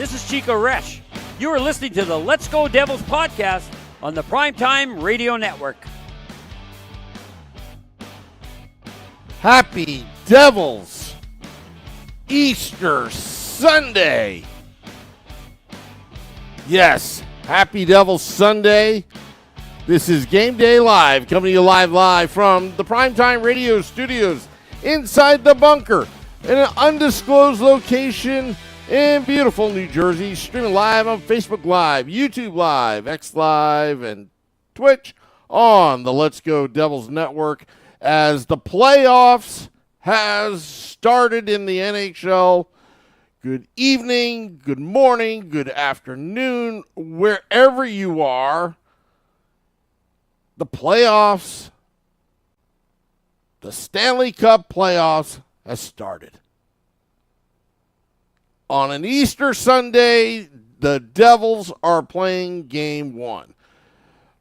This is Chico Resch. You are listening to the Let's Go Devils podcast on the Primetime Radio Network. Happy Devils Easter Sunday. Yes, happy Devils Sunday. This is Game Day Live, coming to you live from the Primetime Radio studios inside the bunker in an undisclosed location in beautiful New Jersey. Streaming live on Facebook Live, YouTube Live, X Live, and Twitch on the Let's Go Devils Network as the playoffs has started in the NHL. Good evening, good morning, good afternoon, wherever you are. The playoffs, the Stanley Cup playoffs has started. On an Easter Sunday, the Devils are playing Game 1.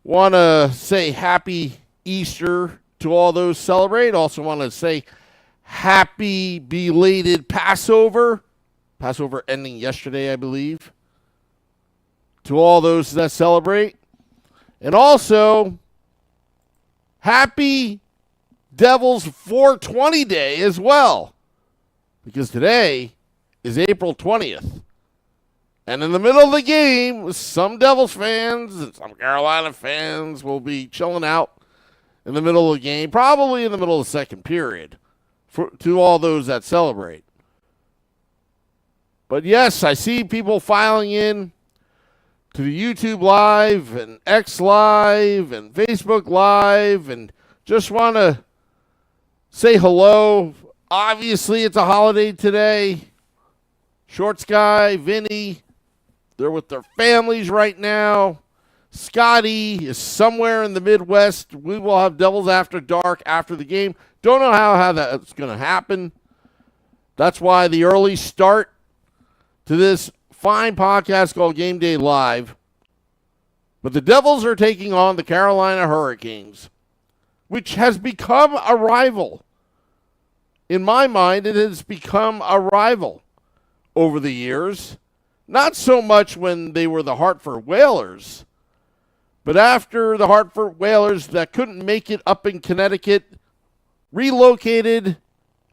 Want to say happy Easter to all those celebrate. Also want to say happy belated Passover. Passover ending yesterday, I believe. To all those that celebrate. And also, happy Devils 420 Day as well. Because today is April 20th. And in the middle of the game, some Devils fans and some Carolina fans will be chilling out in the middle of the game, probably in the middle of the second period, to all those that celebrate. But yes, I see people filing in to the YouTube Live and X Live and Facebook Live, and just want to say hello. Obviously, it's a holiday today. Short Sky, Vinny, they're with their families right now. Scotty is somewhere in the Midwest. We will have Devils After Dark after the game. Don't know how that's going to happen. That's why the early start to this fine podcast called Game Day Live. But the Devils are taking on the Carolina Hurricanes, which has become a rival. In my mind, it has become a rival over the years. Not so much when they were the Hartford Whalers, but after the Hartford Whalers that couldn't make it up in Connecticut relocated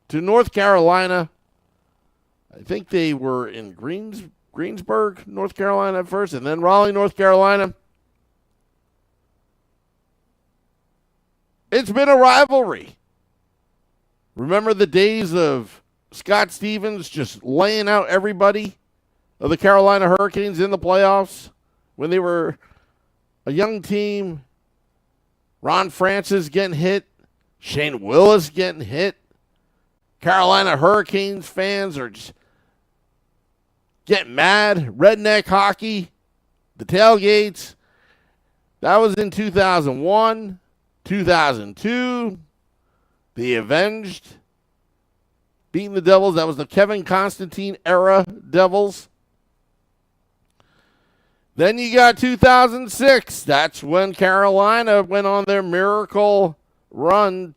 to North Carolina. I think they were in Greensburg, North Carolina at first, and then Raleigh, North Carolina. It's been a rivalry. Remember the days of Scott Stevens just laying out everybody of the Carolina Hurricanes in the playoffs when they were a young team? Ron Francis getting hit. Shane Willis getting hit. Carolina Hurricanes fans are just getting mad. Redneck hockey. The tailgates. That was in 2001. 2002. The Avenged beating the Devils. That was the Kevin Constantine era Devils. Then you got 2006. That's when Carolina went on their miracle run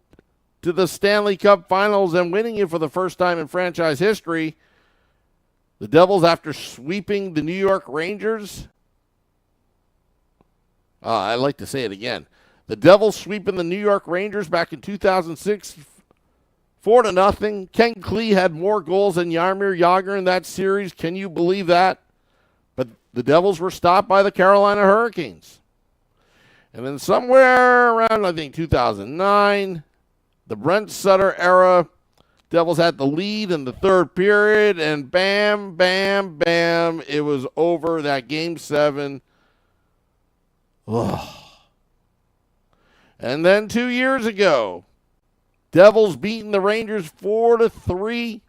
to the Stanley Cup Finals and winning it for the first time in franchise history. The Devils, after sweeping the New York Rangers. I like to say it again. The Devils sweeping the New York Rangers back in 2006, 4-0. Ken Klee had more goals than Jaromir Jagr in that series. Can you believe that? But the Devils were stopped by the Carolina Hurricanes. And then somewhere around, I think, 2009, the Brent Sutter era, Devils had the lead in the third period, and bam, bam, bam, it was over. That Game 7. Ugh. And then 2 years ago, Devils beating the Rangers 4-3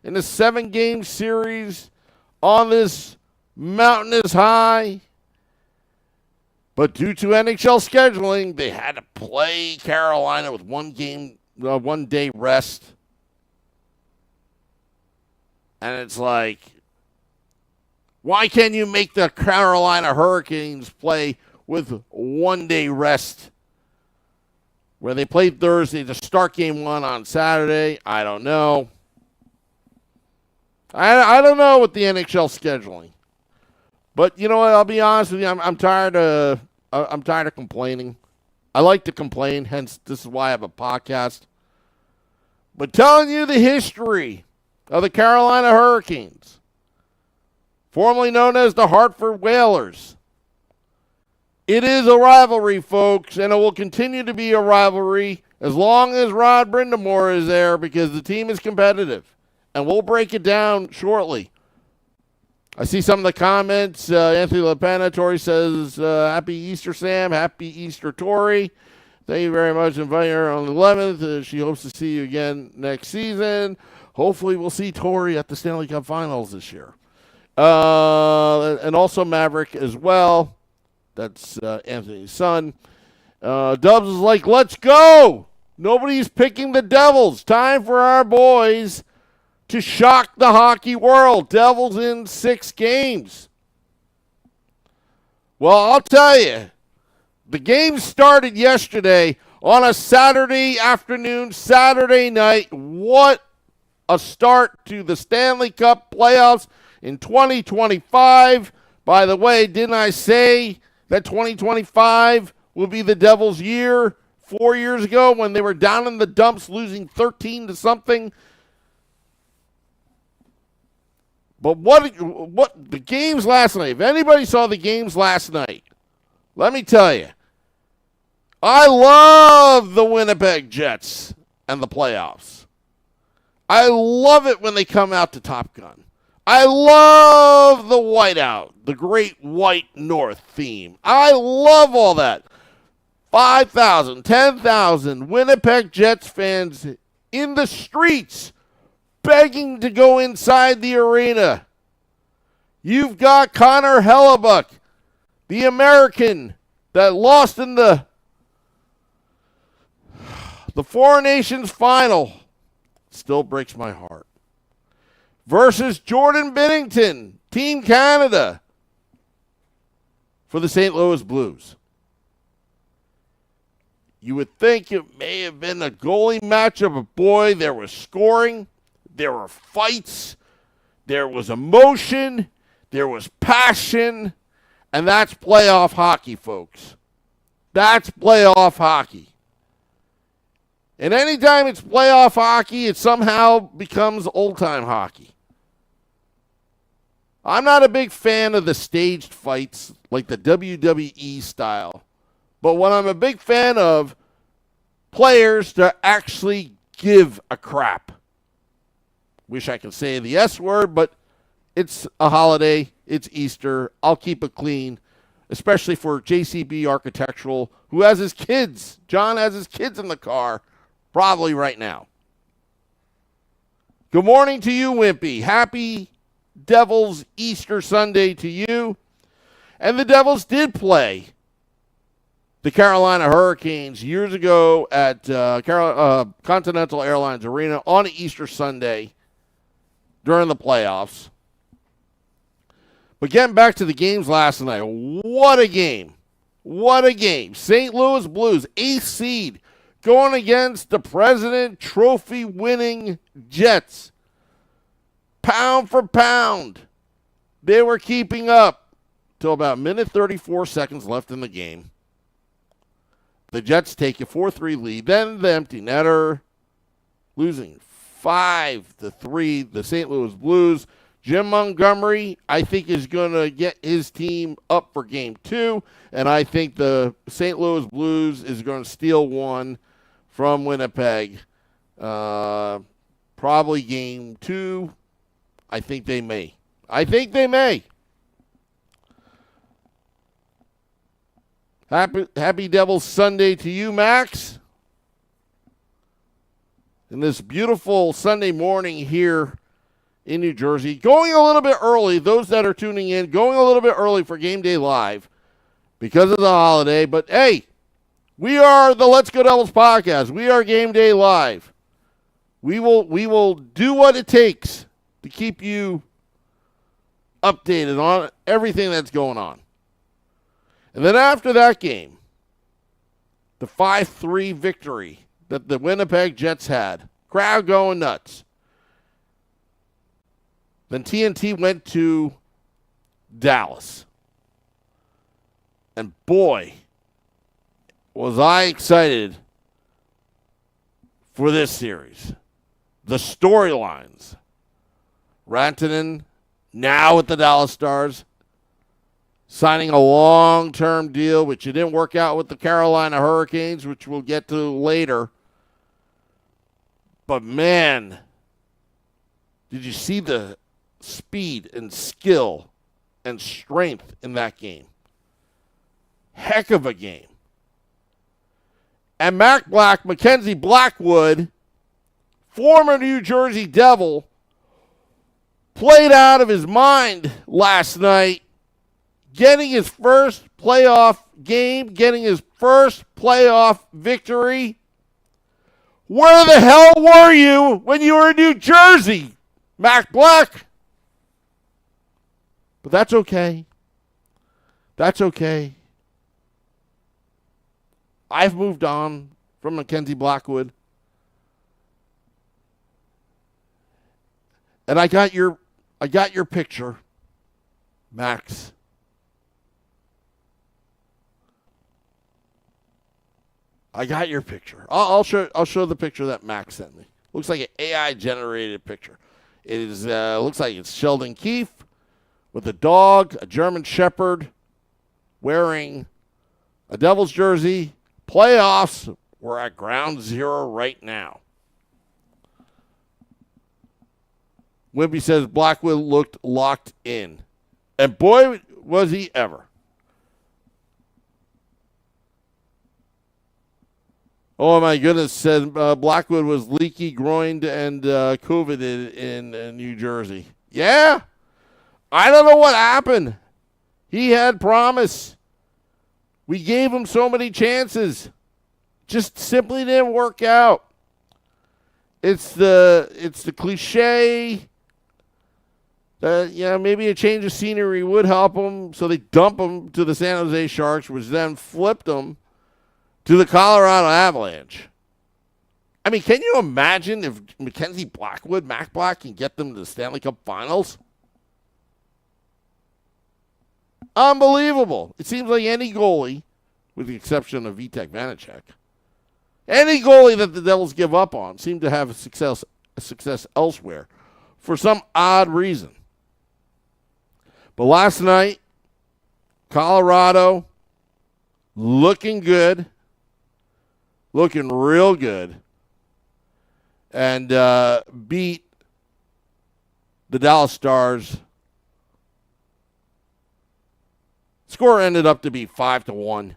in a 7-game series on this mountainous high. But due to NHL scheduling, they had to play Carolina with 1 day rest. And it's like, why can't you make the Carolina Hurricanes play with 1 day rest? Where they played Thursday to start Game 1 on Saturday, I don't know. I don't know with the NHL scheduling. But you know what? I'll be honest with you. I'm tired of complaining. I like to complain. Hence, this is why I have a podcast. But telling you the history of the Carolina Hurricanes, formerly known as the Hartford Whalers. It is a rivalry, folks, and it will continue to be a rivalry as long as Rod Brindamore is there because the team is competitive. And we'll break it down shortly. I see some of the comments. Anthony LaPena, Tori says, Happy Easter, Sam. Happy Easter, Tori. Thank you very much. Invite her on the 11th. She hopes to see you again next season. Hopefully we'll see Tori at the Stanley Cup Finals this year. And also Maverick as well. That's Anthony's son. Dubs is like, let's go. Nobody's picking the Devils. Time for our boys to shock the hockey world. Devils in 6 games. Well, I'll tell you, the game started yesterday on a Saturday afternoon, Saturday night. What a start to the Stanley Cup playoffs in 2025. By the way, didn't I say that 2025 will be the Devils' year 4 years ago when they were down in the dumps losing 13 to something? But what the games last night, if anybody saw the games last night, let me tell you, I love the Winnipeg Jets and the playoffs. I love it when they come out to Top Gun. I love the whiteout, the Great White North theme. I love all that. 5,000, 10,000 Winnipeg Jets fans in the streets begging to go inside the arena. You've got Connor Hellebuck, the American that lost in the Four Nations final. Still breaks my heart. Versus Jordan Binnington, Team Canada, for the St. Louis Blues. You would think it may have been a goalie matchup, but boy, there was scoring, there were fights, there was emotion, there was passion, and that's playoff hockey, folks. That's playoff hockey. And anytime it's playoff hockey, it somehow becomes old-time hockey. I'm not a big fan of the staged fights like the WWE style. But what I'm a big fan of, players to actually give a crap. Wish I could say the S word, but it's a holiday. It's Easter. I'll keep it clean, especially for JCB Architectural, who has his kids. John has his kids in the car, probably right now. Good morning to you, Wimpy. Happy Devils Easter Sunday to you. And the Devils did play the Carolina Hurricanes years ago at Continental Airlines Arena on Easter Sunday during the playoffs. But getting back to the games last night, what a game. What a game. St. Louis Blues, 8th seed, going against the President Trophy winning Jets. Pound for pound, they were keeping up till about minute 34 seconds left in the game. The Jets take a 4-3 lead. Then the empty netter, losing 5-3. The St. Louis Blues. Jim Montgomery, I think, is going to get his team up for Game 2. And I think the St. Louis Blues is going to steal one from Winnipeg. Probably Game 2. I think they may. Happy Devils Sunday to you, Max. In this beautiful Sunday morning here in New Jersey. Going a little bit early, those that are tuning in, going a little bit early for Game Day Live because of the holiday. But, hey, we are the Let's Go Devils podcast. We are Game Day Live. We will do what it takes to keep you updated on everything that's going on. And then after that game, the 5-3 victory that the Winnipeg Jets had, crowd going nuts. Then TNT went to Dallas. And boy, was I excited for this series. The storylines. Rantanen, now with the Dallas Stars, signing a long-term deal, which it didn't work out with the Carolina Hurricanes, which we'll get to later. But man, did you see the speed and skill and strength in that game? Heck of a game. And Mackenzie Blackwood, former New Jersey Devil, played out of his mind last night, getting his first playoff game, getting his first playoff victory. Where the hell were you when you were in New Jersey, Mac Black? But that's okay. That's okay. I've moved on from Mackenzie Blackwood. And I got your picture, Max. I got your picture. I'll show the picture that Max sent me. Looks like an AI generated picture. It is looks like it's Sheldon Keefe with a dog, a German Shepherd, wearing a Devils jersey. Playoffs. We're at ground zero right now. Wimpy says Blackwood looked locked in. And boy, was he ever. Oh, my goodness, said Blackwood was leaky, groined, and COVIDed in New Jersey. Yeah, I don't know what happened. He had promise. We gave him so many chances. Just simply didn't work out. It's the cliche that, maybe a change of scenery would help him, so they dump him to the San Jose Sharks, which then flipped him to the Colorado Avalanche. I mean, can you imagine if Mackenzie Blackwood, Mac Black, can get them to the Stanley Cup Finals? Unbelievable. It seems like any goalie, with the exception of Vitek Vanacek, any goalie that the Devils give up on seem to have a success elsewhere for some odd reason. But last night, Colorado looking good, looking real good, and beat the Dallas Stars. Score ended up to be 5-1.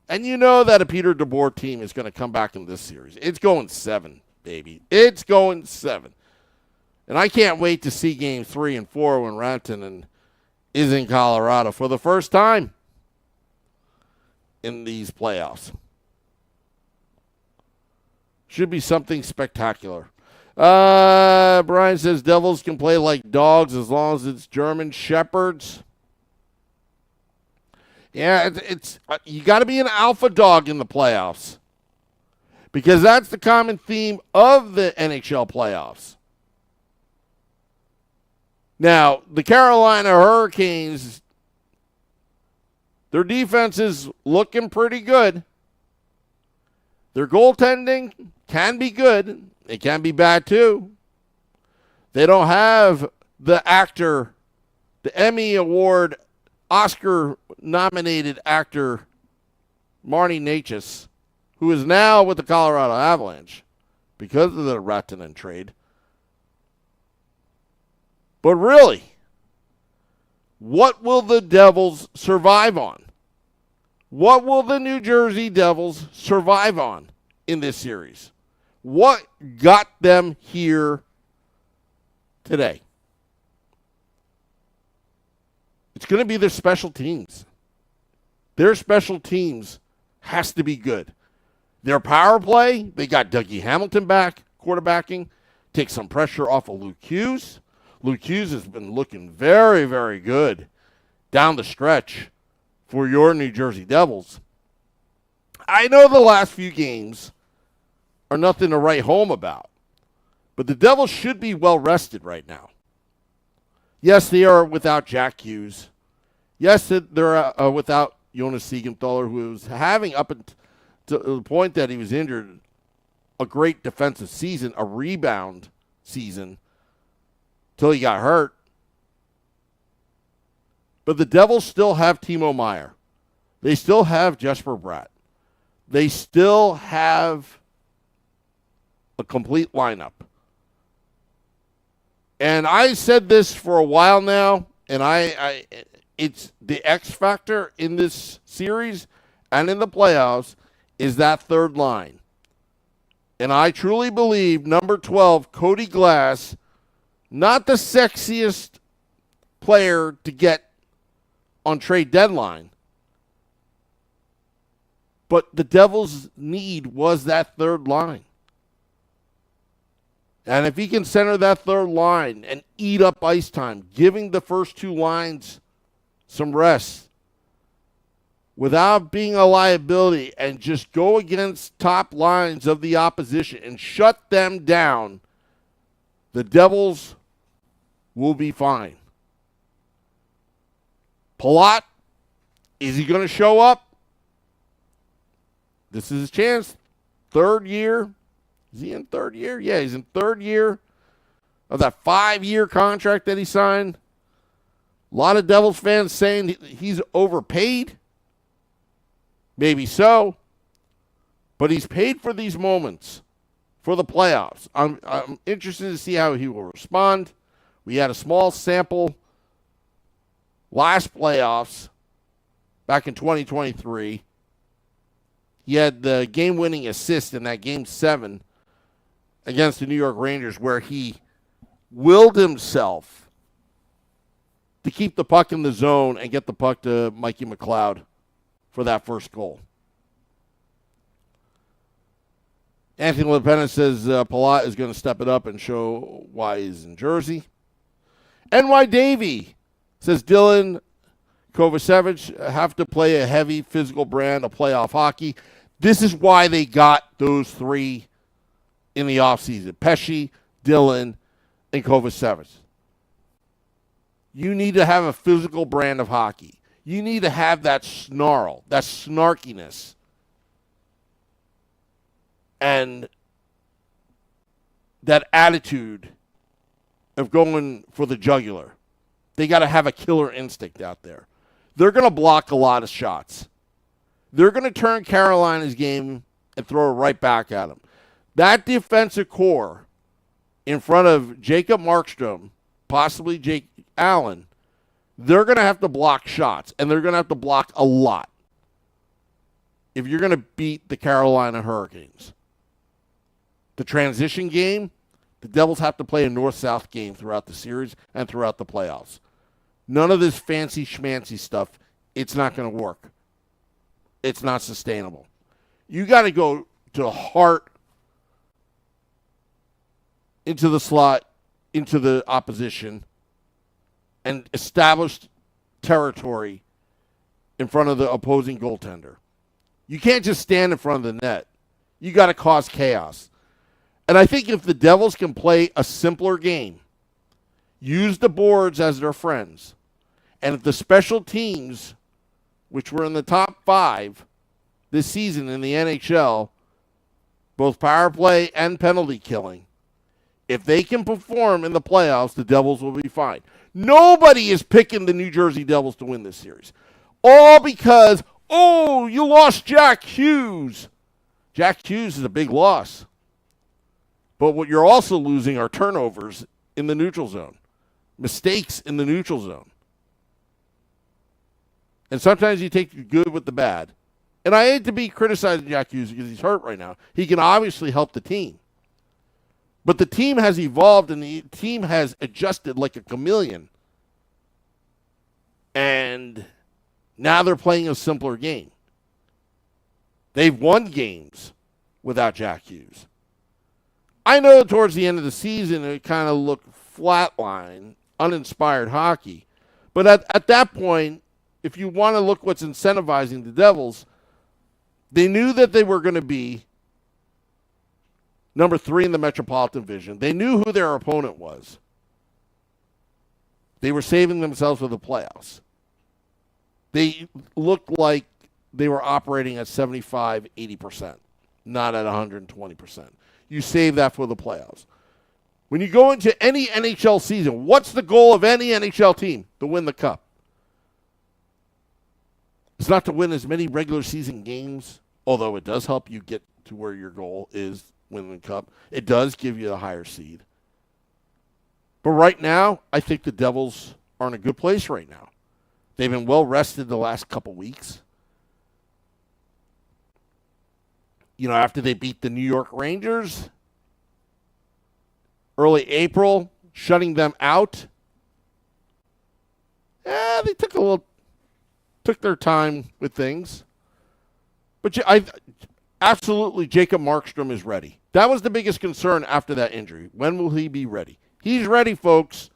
And you know that a Peter DeBoer team is going to come back in this series. It's going 7, baby. It's going 7. And I can't wait to see game 3 and 4 when Rantanen is in Colorado for the first time in these playoffs. Should be something spectacular. Brian says Devils can play like dogs as long as it's German Shepherds. Yeah, it's you got to be an alpha dog in the playoffs, because that's the common theme of the NHL playoffs. Now, the Carolina Hurricanes, their defense is looking pretty good. Their goaltending can be good. It can be bad too. They don't have the actor, the Emmy Award, Oscar-nominated actor Marty Natchez, who is now with the Colorado Avalanche because of the Rantanen trade. But really, what will the Devils survive on? What will the New Jersey Devils survive on in this series? What got them here today? It's going to be their special teams. Their special teams has to be good. Their power play, they got Dougie Hamilton back, quarterbacking, take some pressure off of Luke Hughes. Luke Hughes has been looking very, very good down the stretch for your New Jersey Devils. I know the last few games are nothing to write home about, but the Devils should be well rested right now. Yes, they are without Jack Hughes. Yes, they're without Jonas Siegenthaler, who was having up until the point that he was injured, a great defensive season, a rebound season, till he got hurt. But the Devils still have Timo Meier. They still have Jesper Bratt. They still have a complete lineup. And I said this for a while now, and it's the X factor in this series and in the playoffs is that third line. And I truly believe number 12, Cody Glass, not the sexiest player to get on trade deadline, but the Devils' need was that third line. And if he can center that third line and eat up ice time, giving the first two lines some rest without being a liability and just go against top lines of the opposition and shut them down, the Devils will be fine. Palat, is he going to show up? This is his chance. Third year. Is he in third year? Yeah, he's in third year of that 5-year contract that he signed. A lot of Devils fans saying he's overpaid. Maybe so. But he's paid for these moments for the playoffs. I'm interested to see how he will respond. We had a small sample last playoffs back in 2023. He had the game-winning assist in that Game 7 against the New York Rangers where he willed himself to keep the puck in the zone and get the puck to Mikey McLeod for that first goal. Anthony LaPena says Palat is going to step it up and show why he's in Jersey. NY Davey says Dylan Kovacevic have to play a heavy physical brand of playoff hockey. This is why they got those three in the offseason. Pesce, Dylan, and Kovacevic. You need to have a physical brand of hockey. You need to have that snarl, that snarkiness. And that attitude of going for the jugular. They got to have a killer instinct out there. They're going to block a lot of shots. They're going to turn Carolina's game and throw it right back at them. That defensive core in front of Jacob Markstrom, possibly Jake Allen, they're going to have to block shots, and they're going to have to block a lot if you're going to beat the Carolina Hurricanes. The transition game, the Devils have to play a north-south game throughout the series and throughout the playoffs. None of this fancy schmancy stuff, it's not going to work. It's not sustainable. You got to go to heart into the slot, into the opposition, and establish territory in front of the opposing goaltender. You can't just stand in front of the net. You got to cause chaos. And I think if the Devils can play a simpler game, use the boards as their friends, and if the special teams, which were in the top 5 this season in the NHL, both power play and penalty killing, if they can perform in the playoffs, the Devils will be fine. Nobody is picking the New Jersey Devils to win this series. All because, you lost Jack Hughes. Jack Hughes is a big loss. But what you're also losing are turnovers in the neutral zone. Mistakes in the neutral zone. And sometimes you take the good with the bad. And I hate to be criticizing Jack Hughes because he's hurt right now. He can obviously help the team. But the team has evolved and the team has adjusted like a chameleon. And now they're playing a simpler game. They've won games without Jack Hughes. I know towards the end of the season it kind of looked flatline, uninspired hockey. But at that point, if you want to look what's incentivizing the Devils, they knew that they were going to be number 3 in the Metropolitan Division. They knew who their opponent was. They were saving themselves for the playoffs. They looked like they were operating at 75, 80%, not at 120%. You save that for the playoffs. When you go into any NHL season, what's the goal of any NHL team? To win the cup. It's not to win as many regular season games, although it does help you get to where your goal is, win the cup. It does give you a higher seed. But right now, I think the Devils are in a good place right now. They've been well rested the last couple weeks. You know, after they beat the New York Rangers, early April, shutting them out. They took their time with things. But absolutely, Jacob Markstrom is ready. That was the biggest concern after that injury. When will he be ready? He's ready, folks.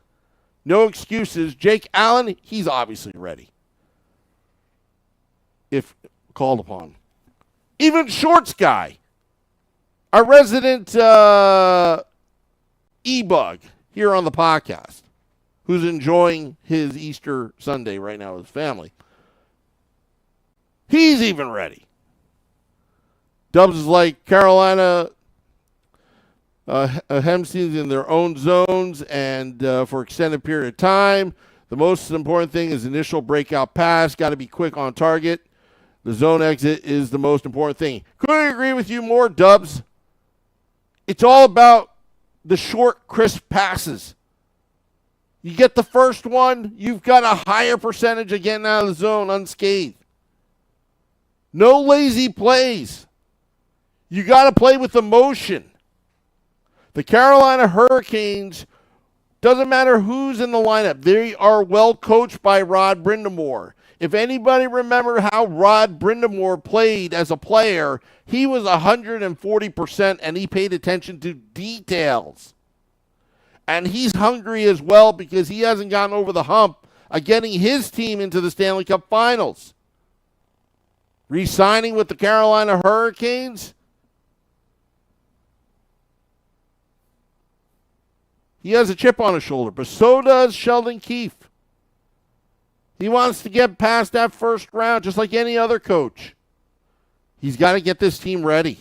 No excuses. Jake Allen, he's obviously ready. If called upon. Even Shorts guy, our resident E-Bug here on the podcast, who's enjoying his Easter Sunday right now with his family. He's even ready. Dubs is like Carolina Hemsteins in their own zones and for extended period of time. The most important thing is initial breakout pass. Got to be quick on target. The zone exit is the most important thing. Couldn't agree with you more, Dubs. It's all about the short, crisp passes. You get the first one, you've got a higher percentage of getting out of the zone unscathed. No lazy plays. You got to play with emotion. The Carolina Hurricanes, doesn't matter who's in the lineup, they are well coached by Rod Brind'Amour. If anybody remember how Rod Brind'Amour played as a player, he was 140% and he paid attention to details. And he's hungry as well because he hasn't gotten over the hump of getting his team into the Stanley Cup Finals. Re-signing with the Carolina Hurricanes, he has a chip on his shoulder, but so does Sheldon Keefe. He wants to get past that first round just like any other coach. He's got to get this team ready.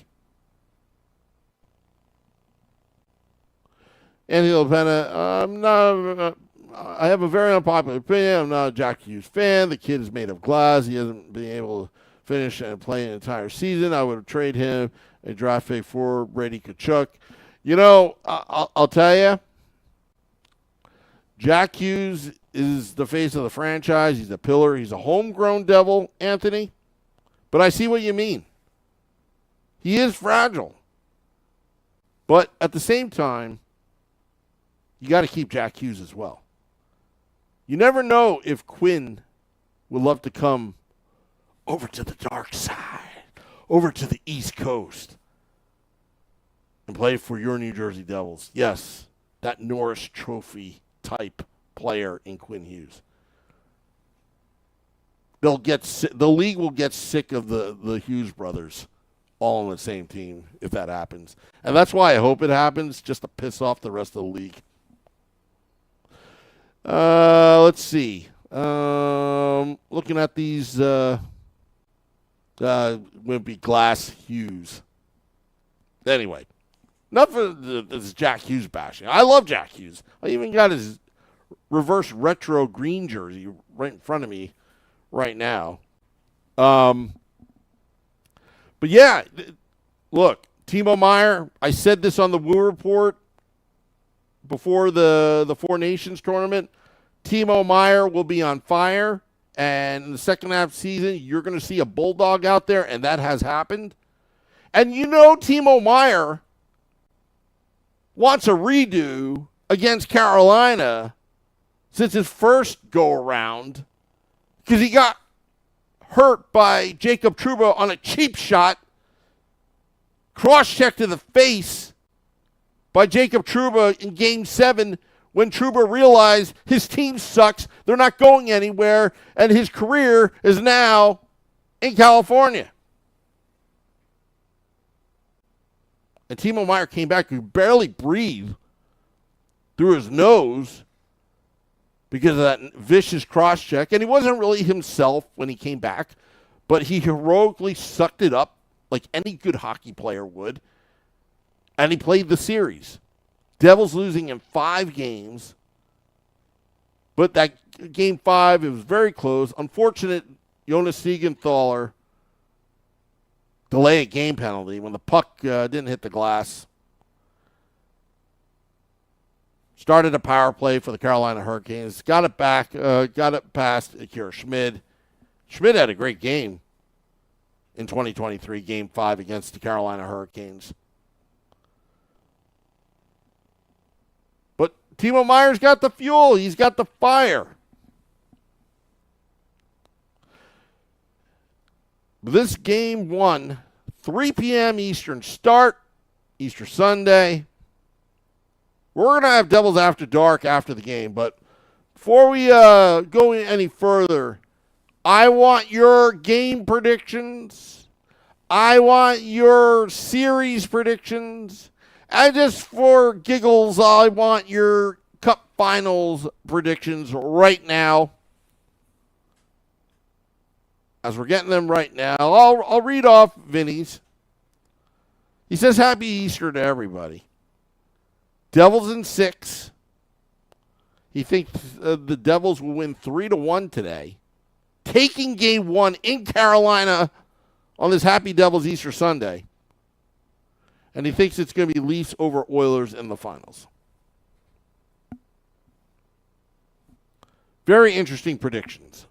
Anthony LaPena, I have a very unpopular opinion. I'm not a Jack Hughes fan. The kid is made of glass. He hasn't been able to finish and play an entire season. I would have traded him a draft pick for Brady Tkachuk. You know, I'll tell you, Jack Hughes is the face of the franchise. He's a pillar. He's a homegrown Devil, Anthony. But I see what you mean. He is fragile. But at the same time, you got to keep Jack Hughes as well. You never know if Quinn would love to come over to the dark side, over to the East Coast, and play for your New Jersey Devils. Yes, that Norris Trophy type player in Quinn Hughes. The league will get sick of the Hughes brothers all on the same team if that happens. And that's why I hope it happens, just to piss off the rest of the league. Let's see. Looking at these would be Glass Hughes. Anyway, enough of this Jack Hughes bashing. I love Jack Hughes. I even got his reverse retro green jersey right in front of me right now. But yeah, look, Timo Meier, I said this on the Woo Report before the Four Nations tournament. Timo Meier will be on fire, and in the second half of the season, you're going to see a Bulldog out there, and that has happened. And you know Timo Meier wants a redo against Carolina since his first go-around because he got hurt by Jacob Trouba on a cheap shot, cross-check to the face by Jacob Trouba in Game 7 when Trouba realized his team sucks, they're not going anywhere, and his career is now in California. And Timo Meier came back, who barely breathed through his nose, because of that vicious cross-check. And he wasn't really himself when he came back, but he heroically sucked it up like any good hockey player would, and he played the series. Devils losing in 5 games, but that game 5, it was very close. Unfortunate, Jonas Siegenthaler delay a game penalty when the puck didn't hit the glass. Started a power play for the Carolina Hurricanes. Got it back, got it past Akira Schmid. Schmid had a great game in 2023, Game 5 against the Carolina Hurricanes. But Timo Meier's got the fuel. He's got the fire. This game 1, 3 p.m. Eastern start, Easter Sunday. We're going to have Devils After Dark after the game, but before we go any further, I want your game predictions. I want your series predictions. And just for giggles, I want your Cup Finals predictions right now. As we're getting them right now, I'll read off Vinny's. He says, Happy Easter to everybody. Devils in 6. He thinks the Devils will win 3-1 today, taking Game 1 in Carolina on this Happy Devils Easter Sunday. And he thinks it's going to be Leafs over Oilers in the finals. Very interesting predictions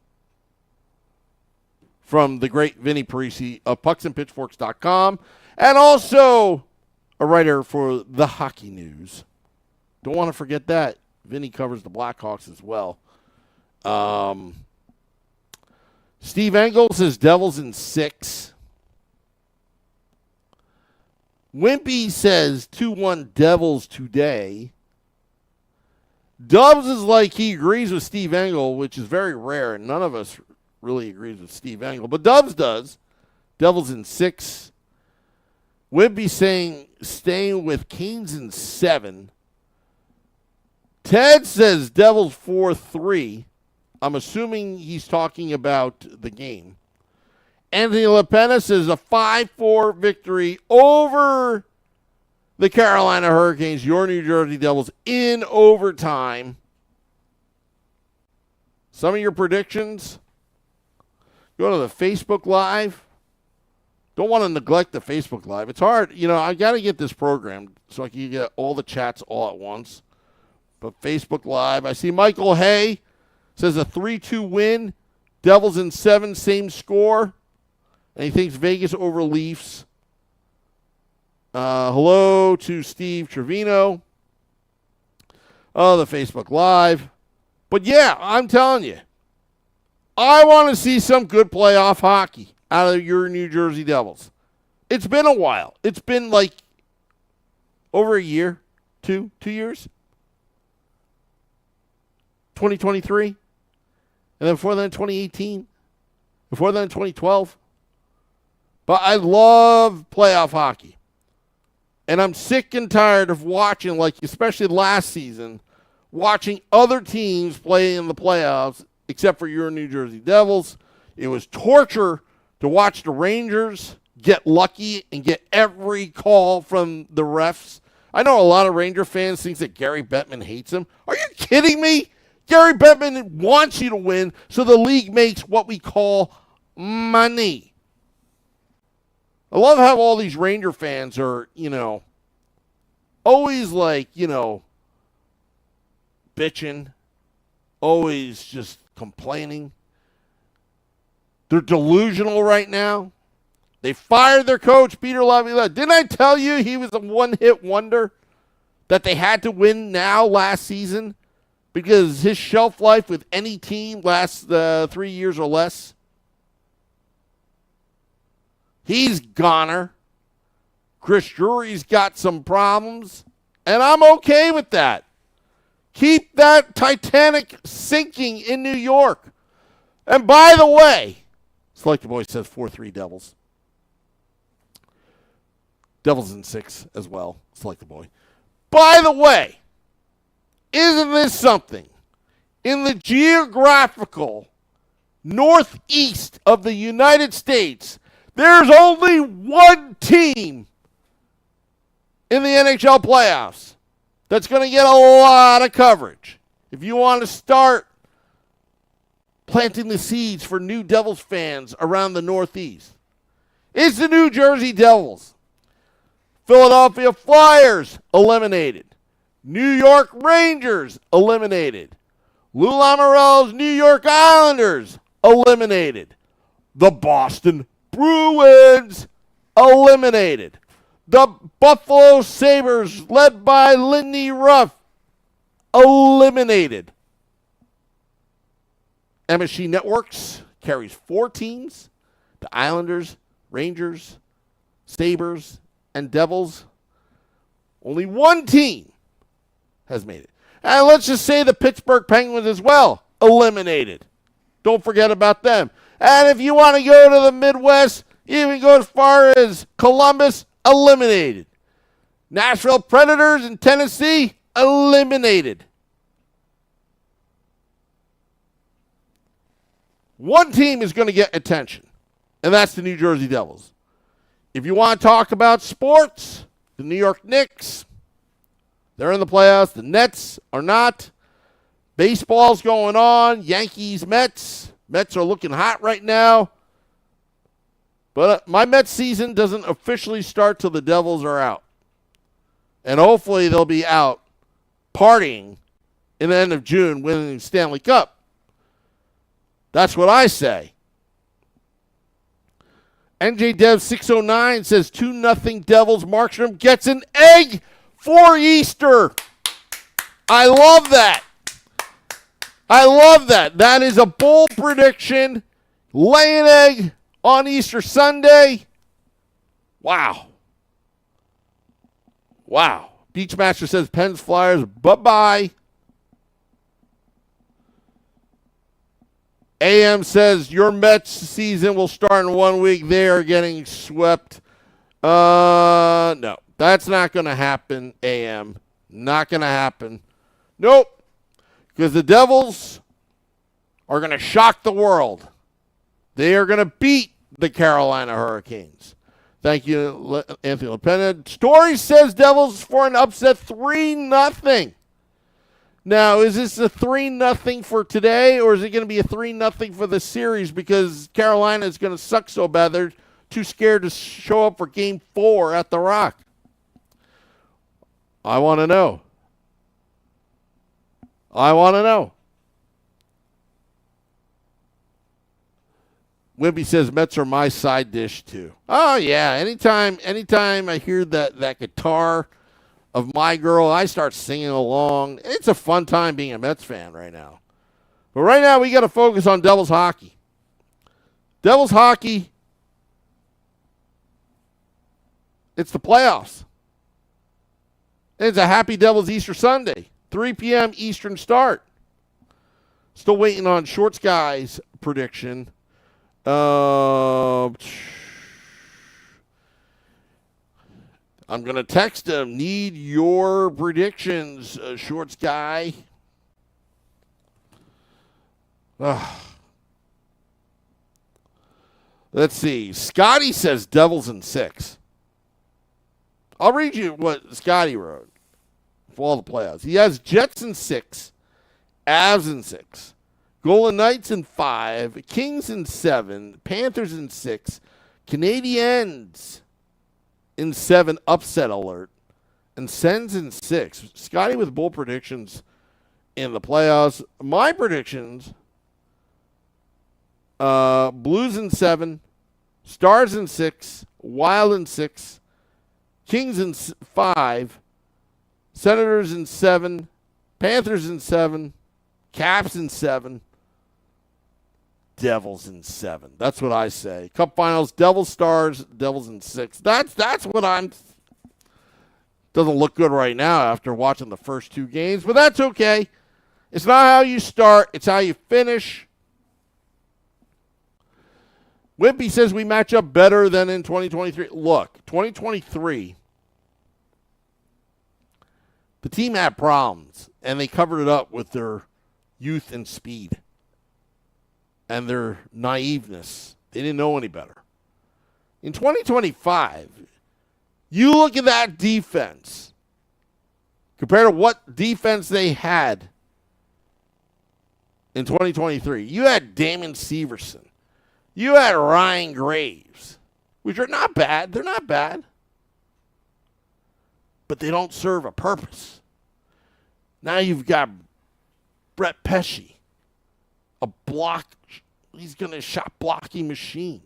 from the great Vinny Parisi of pucksandpitchforks.com, and also a writer for The Hockey News. Don't want to forget that. Vinny covers the Blackhawks as well. Steve Engel says Devils in 6. Wimpy says 2-1 Devils today. Dubs is like he agrees with Steve Engel, which is very rare, and none of us really agrees with Steve Engel, but Dubs does. Devils in 6. Wimpy saying staying with Canes in 7. Ted says Devils 4-3. I'm assuming he's talking about the game. Anthony LaPena says a 5-4 victory over the Carolina Hurricanes, your New Jersey Devils, in overtime. Some of your predictions. Go to the Facebook Live. Don't want to neglect the Facebook Live. It's hard. I got to get this programmed so I can get all the chats all at once. But Facebook Live. I see Michael Hay says a 3-2 win. Devils in 7, same score. And he thinks Vegas over Leafs. Hello to Steve Trevino. Oh, the Facebook Live. But yeah, I'm telling you, I want to see some good playoff hockey out of your New Jersey Devils. It's been a while. It's been like over a year, 2 years. 2023. And then before that, 2018. Before that, 2012. But I love playoff hockey. And I'm sick and tired of watching, like especially last season, watching other teams play in the playoffs, except for your New Jersey Devils. It was torture to watch the Rangers get lucky and get every call from the refs. I know a lot of Ranger fans think that Gary Bettman hates him. Are you kidding me? Gary Bettman wants you to win, so the league makes what we call money. I love how all these Ranger fans are, always like, bitching, always just complaining. They're delusional right now. They fired their coach, Peter Laviolette. Didn't I tell you he was a one-hit wonder? That they had to win now last season? Because his shelf life with any team lasts 3 years or less. He's goner. Chris Drury's got some problems. And I'm okay with that. Keep that Titanic sinking in New York. And by the way, Select the Boy says 4-3 Devils. Devils in 6 as well. Select the Boy. By the way, isn't this something? in the geographical northeast of the United States, there's only one team in the NHL playoffs that's going to get a lot of coverage. If you want to start planting the seeds for new Devils fans around the Northeast, it's the New Jersey Devils. Philadelphia Flyers eliminated. New York Rangers eliminated. Lou Lamoriello's New York Islanders eliminated. The Boston Bruins eliminated. The Buffalo Sabres, led by Lindy Ruff, eliminated. MSG Networks carries 4 teams. The Islanders, Rangers, Sabres, and Devils. Only one team has made it. And let's just say the Pittsburgh Penguins as well, eliminated. Don't forget about them. And if you want to go to the Midwest, even go as far as Columbus, eliminated. Nashville Predators in Tennessee, eliminated. One team is going to get attention, and that's the New Jersey Devils. If you want to talk about sports, the New York Knicks, they're in the playoffs. The Nets are not. Baseball's going on. Yankees, Mets. Mets are looking hot right now. But my Mets season doesn't officially start till the Devils are out. And hopefully they'll be out partying in the end of June winning the Stanley Cup. That's what I say. NJ Dev 609 says 2-0 Devils. Markstrom gets an egg for Easter. I love that. I love that. That is a bold prediction. Lay an egg on Easter Sunday. Wow. Wow. Beachmaster says Pens Flyers, bye-bye. AM says your Mets season will start in 1 week. They are getting swept. No, that's not going to happen, AM. Not going to happen. Nope. Because the Devils are going to shock the world. They are going to beat the Carolina Hurricanes. Thank you, Anthony LePena. Story says Devils for an upset 3-0. Now, is this a 3-0 for today, or is it going to be a 3-0 for the series because Carolina is going to suck so bad they're too scared to show up for Game 4 at the Rock? I want to know. I want to know. Wimpy says Mets are my side dish too. Oh yeah, anytime I hear that guitar of My Girl, I start singing along. It's a fun time being a Mets fan right now. But right now we got to focus on Devils hockey. Devils hockey, it's the playoffs. It's a happy Devils Easter Sunday, 3 p.m. Eastern start. Still waiting on Short Sky's prediction. I'm going to text him. Need your predictions, Short Sky. Let's see. Scotty says Devils in 6. I'll read you what Scotty wrote for all the playoffs. He has Jets in 6, Avs in 6, Golden Knights in 5, Kings in 7, Panthers in 6, Canadiens in 7, upset alert, and Sens in 6. Scotty with bold predictions in the playoffs. My predictions, Blues in 7, Stars in 6, Wild in 6, Kings in 5, Senators in 7, Panthers in 7, Caps in 7, Devils in 7. That's what I say. Cup Finals, Devils, Stars, Devils in 6. That's what I'm. Doesn't look good right now after watching the first 2 games, but that's okay. It's not how you start, it's how you finish. Wimpy says we match up better than in 2023. Look, 2023, the team had problems, and they covered it up with their youth and speed and their naiveness. They didn't know any better. In 2025, you look at that defense compared to what defense they had in 2023. You had Damon Severson. You had Ryan Graves, which are not bad. They're not bad. But they don't serve a purpose. Now you've got Brett Pesce, he's going to shot blocking machine.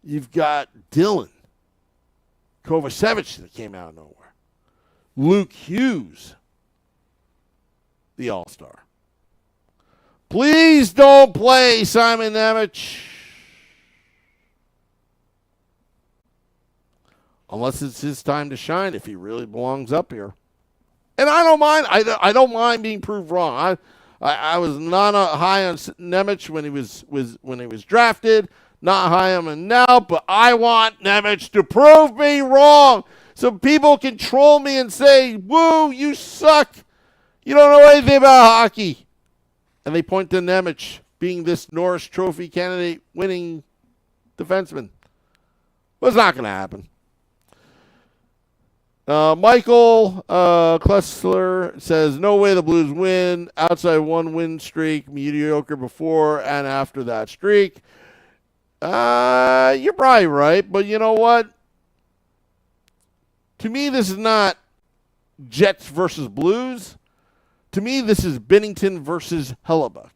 You've got Dylan Kovacevic that came out of nowhere. Luke Hughes, the All-Star. Please don't play Simon Nemec. Unless it's his time to shine, if he really belongs up here. And I don't mind. I don't mind being proved wrong. I was not high on Nemec when he was drafted. Not high on him now, but I want Nemec to prove me wrong, so people can troll me and say, "Woo, you suck. You don't know anything about hockey." And they point to Nemec being this Norris Trophy candidate winning defenseman. Well, it's not going to happen. Michael Klessler says, no way the Blues win. Outside one win streak, mediocre before and after that streak. You're probably right, but you know what? To me, this is not Jets versus Blues. To me, this is Binnington versus Hellebuck.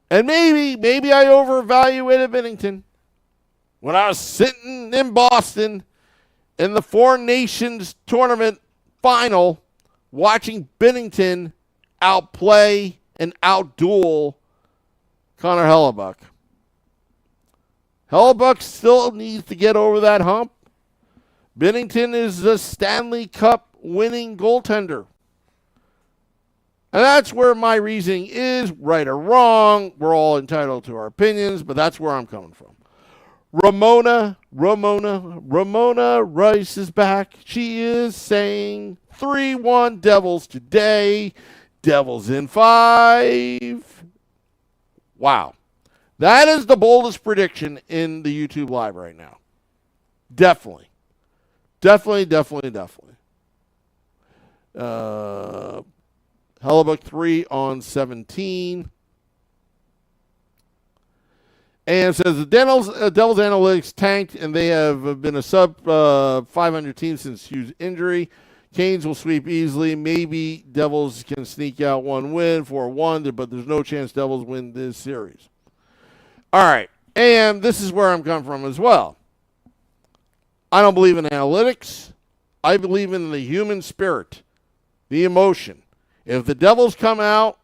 And maybe I overevaluated Binnington. When I was sitting in Boston in the Four Nations tournament final, watching Binnington outplay and outduel Connor Hellebuck. Hellebuck still needs to get over that hump. Binnington is a Stanley Cup winning goaltender. And that's where my reasoning is, right or wrong. We're all entitled to our opinions, but that's where I'm coming from. Ramona Rice is back. She is saying 3-1 Devils today. Devils in 5. Wow. That is the boldest prediction in the YouTube Live right now. Definitely. Hellebuck 3 on 17. And says the Devils analytics tanked, and they have been a sub 500 team since Hughes' injury. Canes will sweep easily. Maybe Devils can sneak out one win, 4-1, but there's no chance Devils win this series. All right, and this is where I'm coming from as well. I don't believe in analytics. I believe in the human spirit, the emotion. If the Devils come out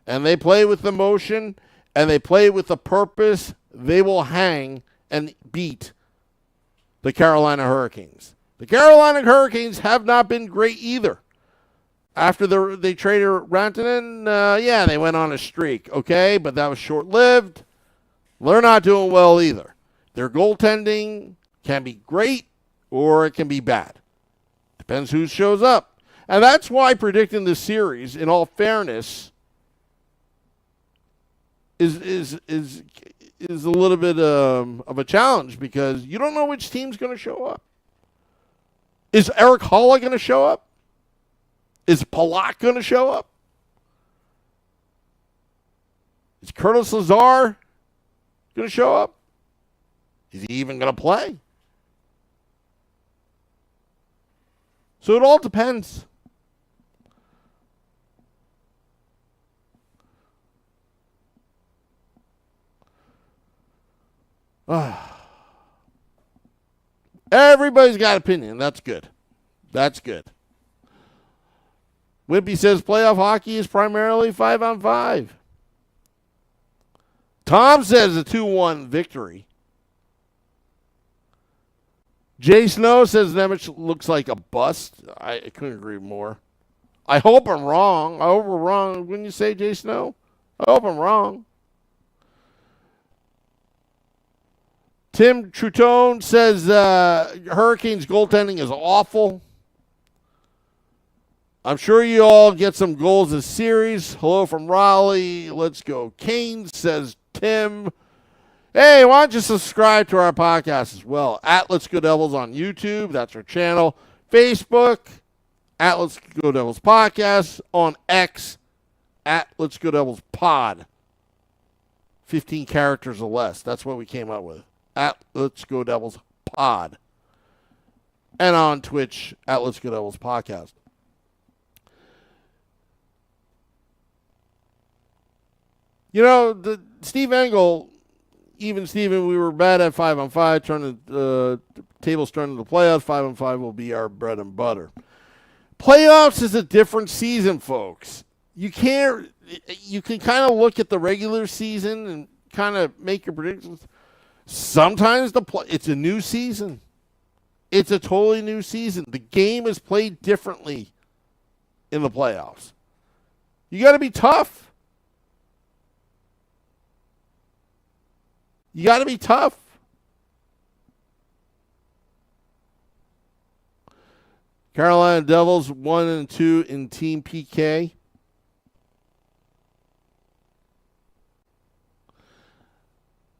and they play with emotion and they play with a purpose, they will hang and beat the Carolina Hurricanes. The Carolina Hurricanes have not been great either. After they traded Rantanen, they went on a streak, okay? But that was short-lived. They're not doing well either. Their goaltending can be great or it can be bad. Depends who shows up. And that's why predicting this series, in all fairness, is a little bit of a challenge because you don't know which team's going to show up. Is Eric Holla going to show up? Is Palat going to show up? Is Curtis Lazar going to show up? Is he even going to play? So it all depends. Everybody's got an opinion. That's good. Wimpy says playoff hockey is primarily 5-on-5. Tom says a 2-1 victory. Jay Snow says Nemec looks like a bust. I couldn't agree more. I hope I'm wrong. I hope we're wrong. Wouldn't you say, Jay Snow? I hope I'm wrong. Tim Trutone says Hurricanes goaltending is awful. I'm sure you all get some goals this series. Hello from Raleigh. Let's go Canes, says Tim. Hey, why don't you subscribe to our podcast as well? At Let's Go Devils on YouTube. That's our channel. Facebook, at Let's Go Devils Podcast. On X, at Let's Go Devils Pod. 15 characters or less. That's what we came up with. At Let's Go Devils Pod. And on Twitch, at Let's Go Devils Podcast. You know, Steve Engel, even Steven, we were bad at 5-on-5. Tables turning to the playoffs. 5-on-5 will be our bread and butter. Playoffs is a different season, folks. You can kind of look at the regular season and kind of make your predictions. Sometimes it's a new season. It's a totally new season. The game is played differently in the playoffs. You got to be tough. You got to be tough. Carolina Devils 1-2 in Team PK.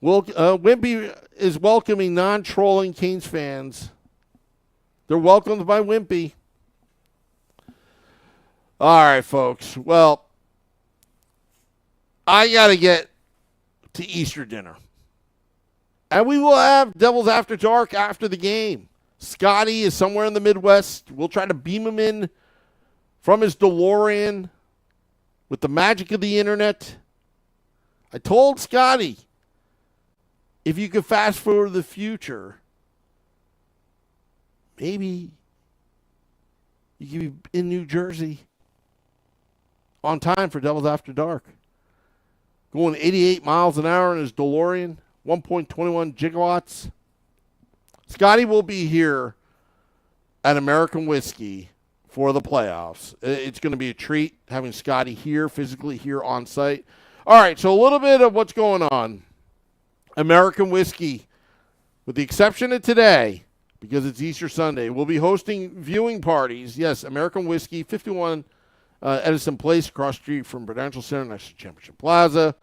Wimpy is welcoming non-trolling Canes fans. They're welcomed by Wimpy. All right, folks. Well, I got to get to Easter dinner. And we will have Devils After Dark after the game. Scotty is somewhere in the Midwest. We'll try to beam him in from his DeLorean with the magic of the internet. I told Scotty, if you could fast forward the future, maybe you could be in New Jersey on time for Devils After Dark. Going 88 miles an hour in his DeLorean. 1.21 gigawatts. Scotty will be here at American Whiskey for the playoffs. It's going to be a treat having Scotty here, physically here on site. All right, so a little bit of what's going on. American Whiskey, with the exception of today, because it's Easter Sunday, we'll be hosting viewing parties. Yes, American Whiskey, 51 Edison Place, across the street from Prudential Center next to Championship Plaza.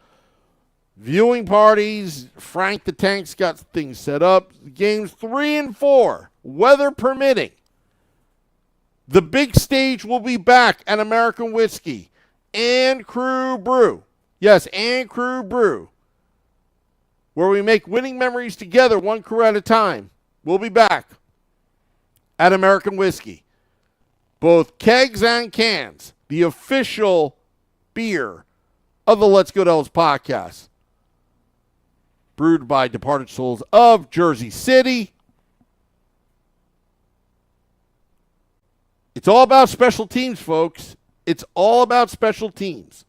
Viewing parties. Frank the Tank's got things set up. Games 3 and 4, weather permitting. The big stage will be back at American Whiskey and Crew Brew. Yes, and Crew Brew, where we make winning memories together, one crew at a time. We'll be back at American Whiskey. Both kegs and cans, the official beer of the Let's Go Devils podcast. Brewed by Departed Souls of Jersey City. It's all about special teams, folks. It's all about special teams.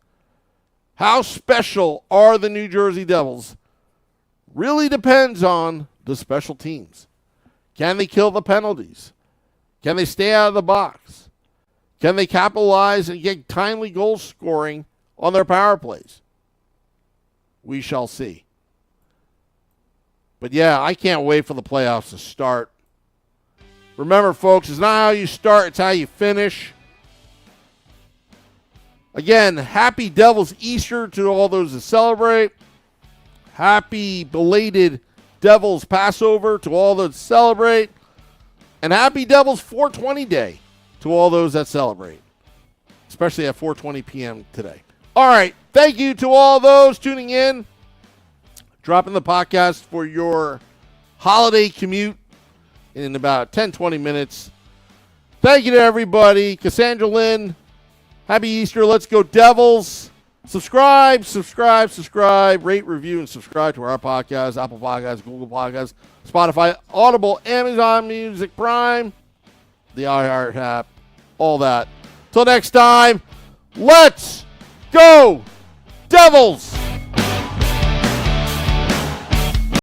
How special are the New Jersey Devils really depends on the special teams. Can they kill the penalties? Can they stay out of the box? Can they capitalize and get timely goal scoring on their power plays? We shall see. But yeah, I can't wait for the playoffs to start. Remember, folks, it's not how you start, it's how you finish. Again, happy Devils Easter to all those that celebrate. Happy belated Devils Passover to all those that celebrate. And happy Devils 420 Day to all those that celebrate, especially at 4:20 p.m. today. All right, thank you to all those tuning in. Dropping the podcast for your holiday commute in about 10, 20 minutes. Thank you to everybody. Cassandra Lynn, happy Easter. Let's go Devils. Subscribe. Rate, review, and subscribe to our podcast. Apple Podcasts, Google Podcasts, Spotify, Audible, Amazon Music, Prime, the iHeart app, all that. Till next time, let's go Devils!